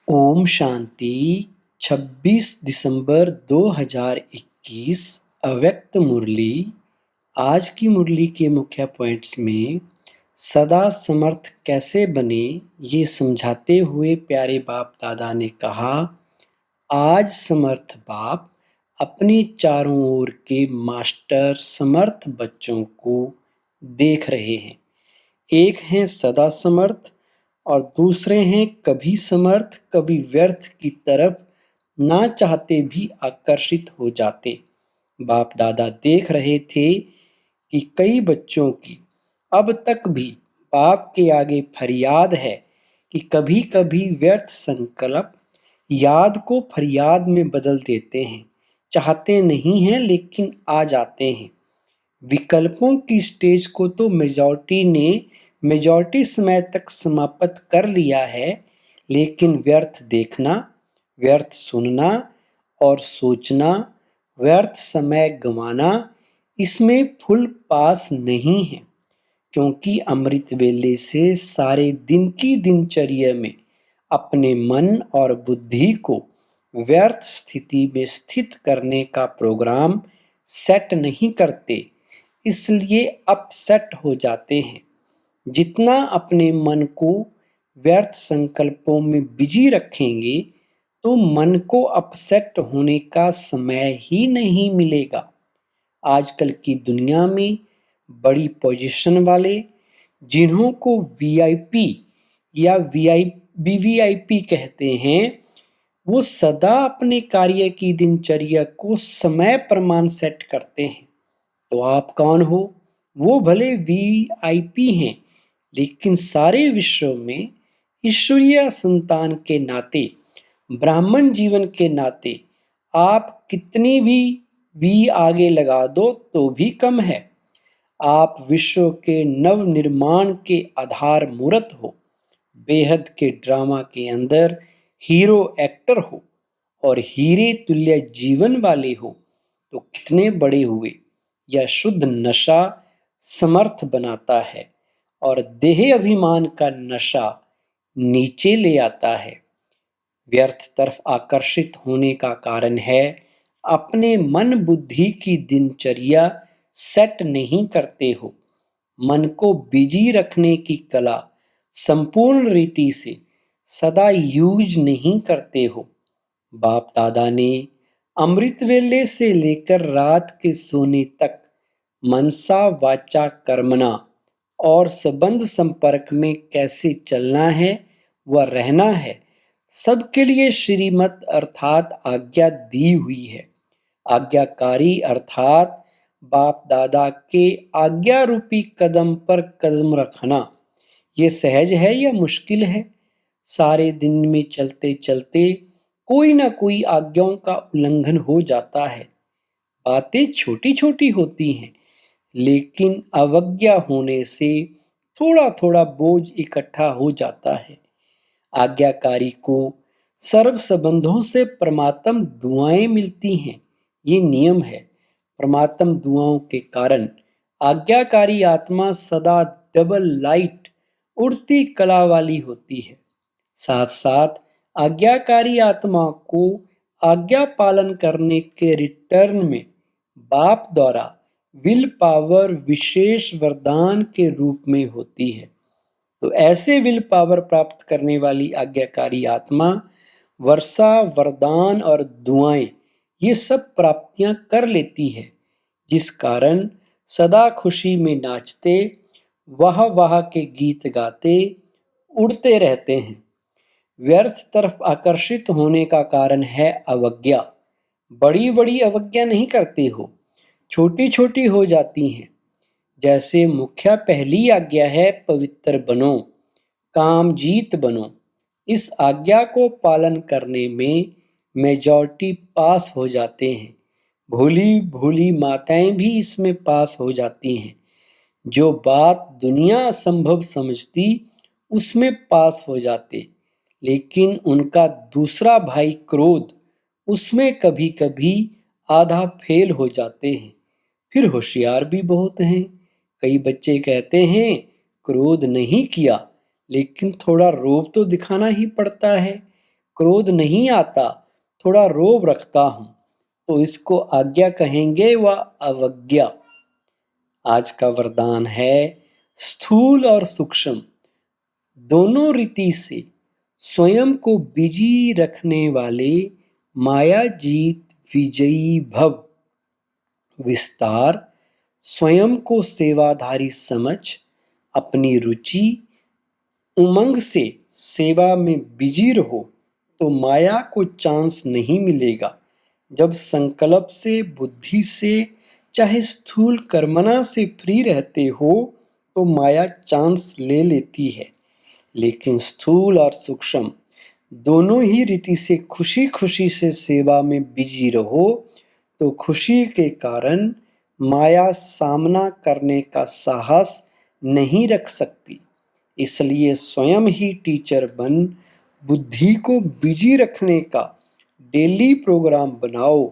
ओम शांति। 26 दिसंबर 2021 अव्यक्त मुरली। आज की मुरली के मुख्य पॉइंट्स में सदा समर्थ कैसे बने ये समझाते हुए प्यारे बाप दादा ने कहा, आज समर्थ बाप अपने चारों ओर के मास्टर समर्थ बच्चों को देख रहे हैं। एक हैं सदा समर्थ और दूसरे हैं कभी समर्थ कभी व्यर्थ की तरफ ना चाहते भी आकर्षित हो जाते। बाप दादा देख रहे थे कि कई बच्चों की अब तक भी बाप के आगे फरियाद है कि कभी कभी व्यर्थ संकल्प याद को फरियाद में बदल देते हैं। चाहते नहीं हैं लेकिन आ जाते हैं। विकल्पों की स्टेज को तो मेजॉरिटी समय तक समाप्त कर लिया है, लेकिन व्यर्थ देखना, व्यर्थ सुनना और सोचना, व्यर्थ समय गंवाना, इसमें फुल पास नहीं है। क्योंकि अमृत वेले से सारे दिन की दिनचर्या में अपने मन और बुद्धि को व्यर्थ स्थिति में स्थित करने का प्रोग्राम सेट नहीं करते, इसलिए अपसेट हो जाते हैं। जितना अपने मन को व्यर्थ संकल्पों में बिजी रखेंगे तो मन को अपसेट होने का समय ही नहीं मिलेगा। आजकल की दुनिया में बड़ी पोजीशन वाले, जिन्हों को वीआईपी या वीवीआईपी कहते हैं, वो सदा अपने कार्य की दिनचर्या को समय प्रमाण सेट करते हैं। तो आप कौन हो? वो भले वीआईपी हैं, लेकिन सारे विश्व में ईश्वरीय संतान के नाते, ब्राह्मण जीवन के नाते आप कितनी भी वी आगे लगा दो तो भी कम है। आप विश्व के नव निर्माण के आधार मूर्त हो, बेहद के ड्रामा के अंदर हीरो एक्टर हो और हीरे तुल्य जीवन वाले हो। तो कितने बड़े हुए। यह शुद्ध नशा समर्थ बनाता है और देह अभिमान का नशा नीचे ले आता है। व्यर्थ तरफ आकर्षित होने का कारण है अपने मन बुद्धि की दिनचर्या सेट नहीं करते हो। मन को बिजी रखने की कला संपूर्ण रीति से सदा यूज नहीं करते हो। बाप दादा ने अमृत वेले से लेकर रात के सोने तक मनसा वाचा कर्मणा और संबंध संपर्क में कैसे चलना है व रहना है, सबके लिए श्रीमत अर्थात आज्ञा दी हुई है। आज्ञाकारी अर्थात बाप दादा के आज्ञा रूपी कदम पर कदम रखना, ये सहज है या मुश्किल है? सारे दिन में चलते चलते कोई ना कोई आज्ञाओं का उल्लंघन हो जाता है। बातें छोटी छोटी होती हैं, लेकिन अवज्ञा होने से थोड़ा थोड़ा बोझ इकट्ठा हो जाता है। आज्ञाकारी को सर्व संबंधों से परमात्म दुआएं मिलती हैं, ये नियम है। परमात्म दुआओं के कारण आज्ञाकारी आत्मा सदा डबल लाइट उड़ती कला वाली होती है। साथ साथ आज्ञाकारी आत्मा को आज्ञा पालन करने के रिटर्न में बाप द्वारा विल पावर विशेष वरदान के रूप में होती है। तो ऐसे विल पावर प्राप्त करने वाली आज्ञाकारी आत्मा वर्षा, वरदान और दुआएं, ये सब प्राप्तियां कर लेती है, जिस कारण सदा खुशी में नाचते, वाह वाह के गीत गाते, उड़ते रहते हैं। व्यर्थ तरफ आकर्षित होने का कारण है अवज्ञा। बड़ी बड़ी अवज्ञा नहीं करते हो, छोटी छोटी हो जाती हैं। जैसे मुख्य पहली आज्ञा है पवित्र बनो, काम जीत बनो। इस आज्ञा को पालन करने में मेजॉरिटी पास हो जाते हैं। भोली भोली माताएं भी इसमें पास हो जाती हैं। जो बात दुनिया असंभव समझती उसमें पास हो जाते, लेकिन उनका दूसरा भाई क्रोध, उसमें कभी कभी आधा फेल हो जाते हैं। फिर होशियार भी बहुत हैं। कई बच्चे कहते हैं क्रोध नहीं किया, लेकिन थोड़ा रोब तो दिखाना ही पड़ता है। क्रोध नहीं आता, थोड़ा रोब रखता हूँ, तो इसको आज्ञा कहेंगे व अवज्ञा। आज का वरदान है स्थूल और सूक्ष्म दोनों रीति से स्वयं को बिजी रखने वाले माया जीत विजयी भव। विस्तार स्वयं को सेवाधारी समझ अपनी रुचि उमंग से सेवा में बिजी रहो तो माया को चांस नहीं मिलेगा। जब संकल्प से बुद्धि से चाहे स्थूल कर्मना से फ्री रहते हो तो माया चांस ले लेती है, लेकिन स्थूल और सूक्ष्म दोनों ही रीति से खुशी खुशी से सेवा में बिजी रहो तो खुशी के कारण माया सामना करने का साहस नहीं रख सकती। इसलिए स्वयं ही टीचर बन बुद्धि को बिजी रखने का डेली प्रोग्राम बनाओ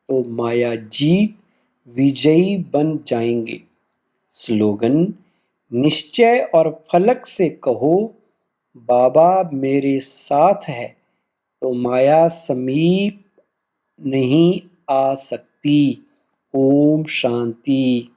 तो माया जीत विजयी बन जाएंगे। स्लोगन निश्चय और फलक से कहो बाबा मेरे साथ है तो माया समीप नहीं आ सकती। ओम शांति।